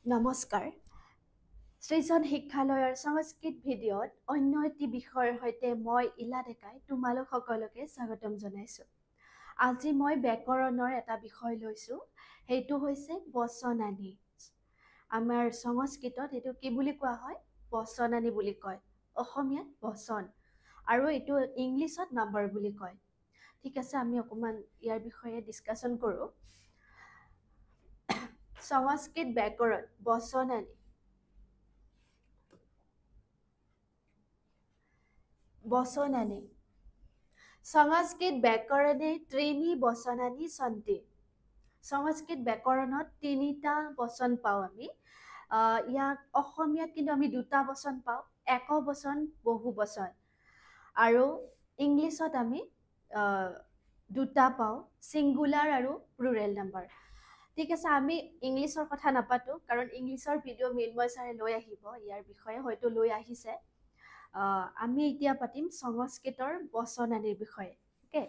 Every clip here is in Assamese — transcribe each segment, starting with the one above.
নমস্কাৰ সৃজন শিক্ষালয়ৰ সংস্কৃত ভিডিঅ'ত অন্য এটি বিষয়ৰ সৈতে মই ইলা ডেকাই তোমালোক সকলোকে স্বাগতম জনাইছোঁ। আজি মই ব্যাকৰণৰ এটা বিষয় লৈছোঁ, সেইটো হৈছে বচনানী। আমাৰ সংস্কৃতত এইটো কি বুলি কোৱা হয়? বচনানী বুলি কয়। অসমীয়াত বচন, আৰু এইটো ইংলিছত নাম্বাৰ বুলি কয়। ঠিক আছে, আমি অকণমান ইয়াৰ বিষয়ে ডিছকাশ্যন কৰোঁ। সংস্কৃত ব্যাকৰণ বচনানী। বচনানী সংস্কৃত ব্যাকৰণে ত্ৰীণি বচনানী সন্তি। সংস্কৃত ব্যাকৰণত তিনিটা বচন পাওঁ আমি। ইয়াক অসমীয়াত কিন্তু আমি দুটা বচন পাওঁ, একবচন বহু বচন। আৰু ইংলিছত আমি দুটা পাওঁ, ছিংগুলাৰ আৰু প্লুৰেল নাম্বাৰ। ঠিক আছে, আমি ইংলিছৰ কথা নাপাতো, কাৰণ ইংলিছৰ ভিডিঅ' মৃন্ময় ছাৰে লৈ আহিব, ইয়াৰ বিষয়ে হয়তো লৈ আহিছে। আমি এতিয়া পাতিম সংস্কৃতৰ বচনানীৰ বিষয়ে। অ'কে,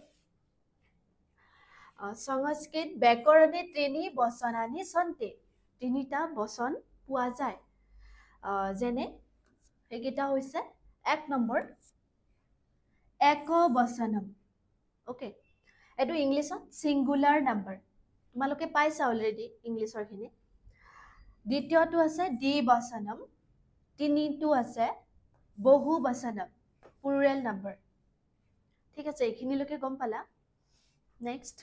সংস্কৃত ব্যাকৰণে ত্ৰীণি বচনানী সন্তি। তিনিটা বচন পোৱা যায়। যেনে সেইকেইটা হৈছে, এক নম্বৰ একবচনম। অ'কে, এইটো ইংলিছত ছিংগুলাৰ নাম্বাৰ, তোমালোকে পাইছা অলৰেডি ইংলিছৰখিনি। দ্বিতীয়টো আছে দ্বিবচনম, তিনিটো আছে বহু বচনম, প্লুৰেল নাম্বাৰ। ঠিক আছে, এইখিনিলৈকে গম পালা। নেক্সট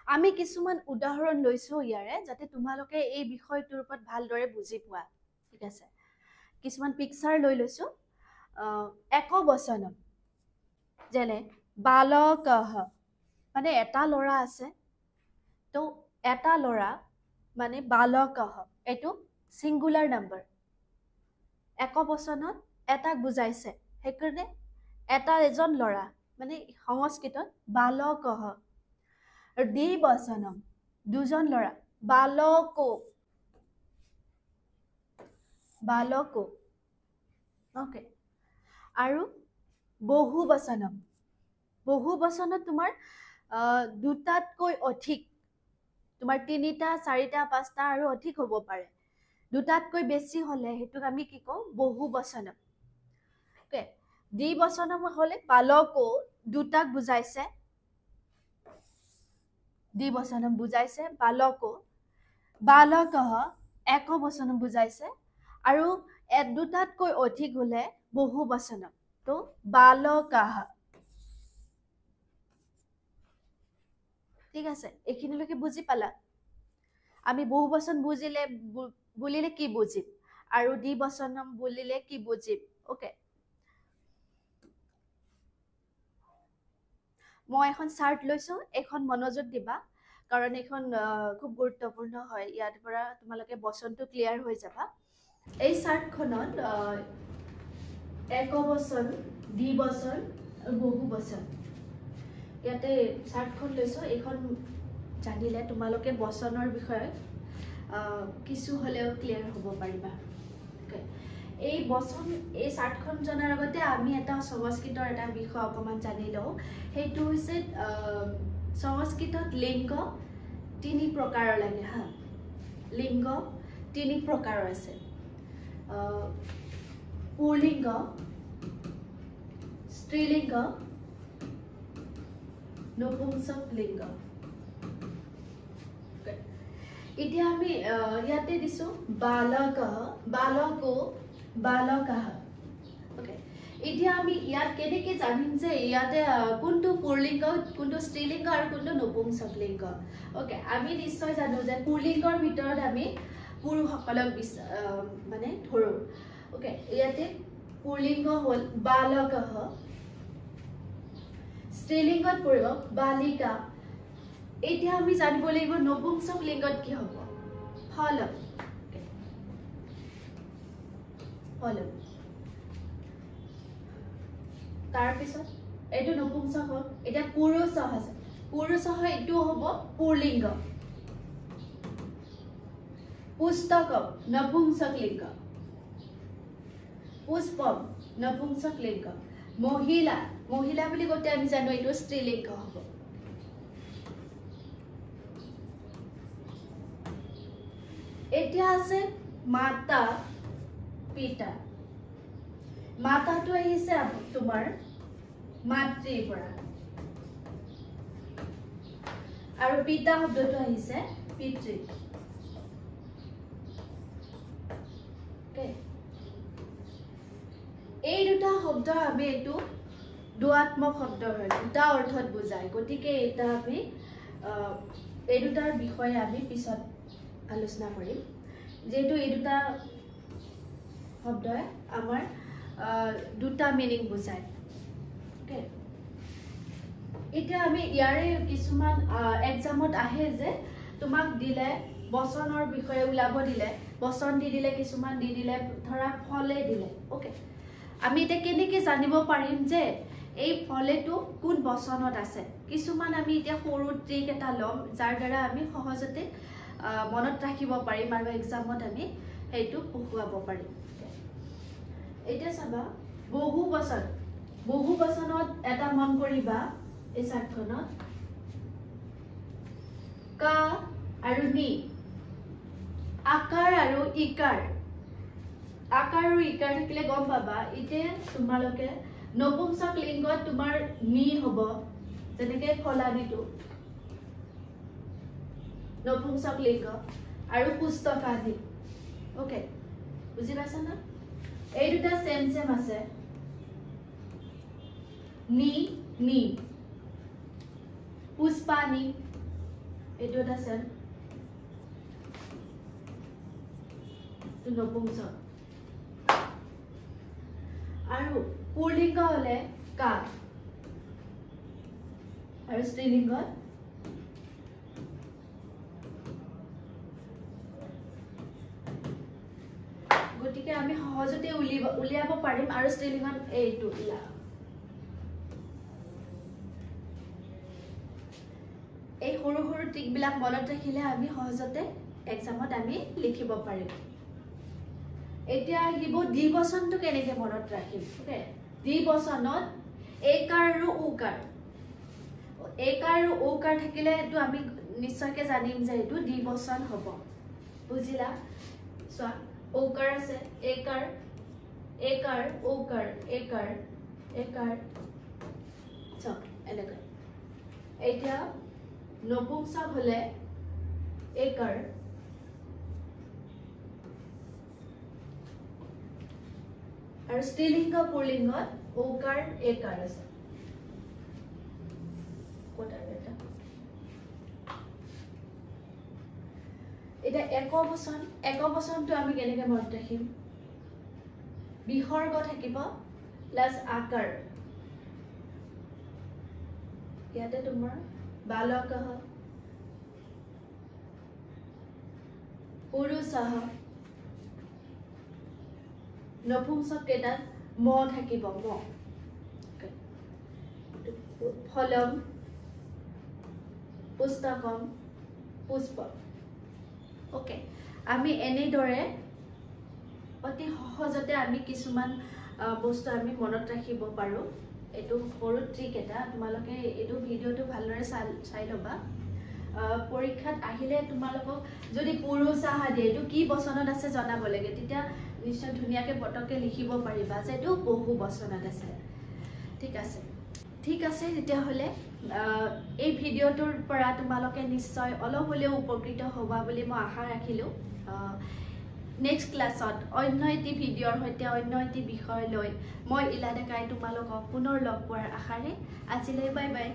আমি কিছুমান উদাহৰণ লৈছোঁ ইয়াৰে, যাতে তোমালোকে এই বিষয়টোৰ ওপৰত ভালদৰে বুজি পোৱা। ঠিক আছে, কিছুমান পিকচাৰ লৈ লৈছোঁ। একবচনম, যেনে বালকঃ, মানে এটা ল'ৰা আছে, তো এটা ল'ৰা মানে বালকঃ, এইটো ছিংগুলাৰ নাম্বাৰ। একবচনত এটাক বুজাইছে, সেইকাৰণে এজন ল'ৰা, মানে সংস্কৃতত বালকঃ। দ্বিবচনম, দুজন ল'ৰা, বালকো। বালকো। অ'কে, আৰু বহু বচনম। বহু বচনত তোমাৰ দুটাতকৈ অধিক, তোমাৰ তিনিটা, চাৰিটা, পাঁচটা আৰু অধিক হ'ব পাৰে। দুটাতকৈ বেছি হ'লে সেইটোক আমি কি কওঁ? বহু বচনম। অ'কে, দ্বিবচনম হ'লে বালকো, দুটাক বুজাইছে, দ্বিবচনম বুজাইছে, বালকো। বালকঃ, একবচনম বুজাইছে, আৰু দুটাতকৈ অধিক হ'লে বহু বচনম, তো বালকাঃ। ঠিক আছে, এইখিনিলৈকে বুজি পালা? আমি বহু বচন বুলিলে কি বুজিম, আৰু দ্বিবচনম বুলিলে কি বুজিম? অ'কে, মই এখন চাৰ্ট লৈছোঁ, এইখন মনোযোগ দিবা, কাৰণ এইখন খুব গুৰুত্বপূৰ্ণ হয়। ইয়াৰ পৰা তোমালোকে বচনটো ক্লিয়াৰ হৈ যাবা। এই চাৰ্টখনত একবচন, দ্বিবচন আৰু বহু বচন, ইয়াতে চাৰ্টখন লৈছোঁ। এইখন জানিলে তোমালোকে বচনৰ বিষয়ে কিছু হ'লেও ক্লিয়াৰ হ'ব পাৰিবা। এই চাৰ্টখন জনাৰ আগতে আমি এটা সংস্কৃতৰ এটা বিষয় অকণমান জানি লওঁ। সেইটো হৈছে সংস্কৃতত লিংগ তিনি প্ৰকাৰৰ লাগে হা। লিংগ তিনি প্ৰকাৰৰ আছে, পুল্লিংগ, স্ত্ৰীলিংগ, নপুংসক লিংগ। এতিয়া আমি ইয়াতে দিছোঁ বালকঃ, বালকো, বালকাঃ। অ'কে, এতিয়া আমি ইয়াত কেনেকৈ জানিম যে ইয়াতে কোনটো পুল্লিংগ, কোনটো স্ত্ৰীলিংগ আৰু কোনটো নপুংসক লিংগ? অ'কে, আমি নিশ্চয় জানো যে পুল্লিংগৰ ভিতৰত আমি পুৰুষসকলক মানে ধৰোঁ। অ'কে, ইয়াতে পুল্লিংগ হ'ল বালকঃ, স্ত্ৰীলিংগত পৰিব বালিকা। এতিয়া আমি জানিব লাগিব নপুংসক লিংগত কি হ'ব? ফলম। ফলম। তাৰপিছত এইটো নপুংসক হ'ল। এতিয়া পুৰুষঃ আছে, পুৰুষঃ এইটো হ'ব পুল্লিংগ। পুস্তকম, নপুংসক লিংগ। পুষ্পম, নপুংসক লিংগ। মহিলা, মহিলা বুলি কওঁতে আমি জানো এইটো স্ত্ৰীলিংগ হ'ব। এতিয়া আছে মাতা পিতা মাতাটো আহিছে তোমাৰ মাতৃৰ পৰা আৰু পিতা শব্দটো আহিছে পিতৃ এই দুটা শব্দ আমি এটো দুআত্মক শব্দ হয় দুটা অৰ্থত বুজায় গতিকে এটা আমি এই দুটাৰ বিষয়ে আমি পিছত আলোচনা কৰিম যেটো এই দুটা শব্দই আমাৰ দুটা মিনিং বুজায় ওকে এতিয়া আমি ইয়াৰে কিছুমান এক্সামত আহে যে তোমাক দিলে বচনৰ বিষয়ে উলাব দিলে বচন দি দিলে কিছুমান দি দিলে ধৰা ফলে দিলে ওকে আমি এটা কেনেকৈ জানিব পাৰিম যে এই ফলেটো কোন বচনত আছে কিছুমান আমি এতিয়া সৰু ট্ৰিক এটা লম যাৰ দ্বাৰা আমি সহজতে মনত ৰাখিব পাৰিম আৰু এক্সামত আমি হেইটো পঢ়ুৱাব পাৰিম এতিয়া চাবা বহু বচনত এটা মন কৰিবা এই চাৰ্টখনত কা আৰু নি আকাৰ আৰু ইকাৰ থাকিলে গম পাবা ইতে তোমালোকে নপুংসক লিংগত তোমাৰ নি হ'ব যেনেকৈ ফলাদিটো নপুংসক লিংগ আৰু পুস্তকাদি ওকে বুজি পাইছা না এই দুটা সেম আছে নি পুষ্পানি এইটো এটা সেম নপুংসক আৰু পুল্লিংগ হলে কা আৰু স্ত্ৰীলিংগ গতিকে আমি সহজতে উলিয়াব পাৰিম আৰু স্ত্ৰীলিংগত এইটো ইলা এই সৰু সৰু ট্ৰিক বিলাক মনত ৰাখিলে আমি সহজতে এক্সামত আমি লিখিব পাৰিম এতিয়া আহিব দ্বিবচনটো কেনেকৈ মনত ৰাখিম ওকে দ্বিবচনত একাৰ আৰু ঔকাৰ থাকিলে এটো আমি নিশ্চয়কৈ জানিম যে এটো দ্বিবচন হ'ব বুজিলা সোৱা ঔকাৰ আছে একাৰ ঔকাৰ চক এনেকৈ এতিয়া নপুংসক হলে একাৰ আৰু স্ত্ৰীলিংগ পুল্লিংগত ঔকাৰ একাৰ আছে এটা একবচনটো আমি কেনেকৈ মনত ৰাখিম বিসৰ্গ থাকিব প্লাস আকাৰ ইয়াতে তোমাৰ বালকঃ পুৰুষঃ নপুংসক কেইটাত ম থাকিব ম ফলম পুস্তকম পুষ্প ওকে আমি এনেদৰে অতি সহজতে আমি কিছুমান বস্তু আমি মনত ৰাখিব পাৰো এটো সৰু ট্ৰিক এটা তোমালোকে এটো ভিডিওটো ভালদৰে চাই লবা পৰীক্ষাত আহিলে তোমালোকক যদি পুৰুষ আহা দিয়ে এটো কি বচনত আছে জনাব লাগে তেতিয়া নিশ্চয় ধুনিয়াকে পটকে লিখিব পাৰিবা যে এটো বহু বচনত আছে ঠিক আছে তেতিয়া হলে এই ভিডিওটোৰ পৰা তোমালোকে নিশ্চয় অলপ হলেও উপকৃত হ'বা বুলি মই আশা ৰাখিলো নেক্সট ক্লাছত অন্য এটি ভিডিওৰ হৈতে অন্য এটি বিষয় লৈ মই ইলা ডেকাই তোমালোকক পুনৰ লগ পোৱাৰ আশাৰে আজিলৈ বাই বাই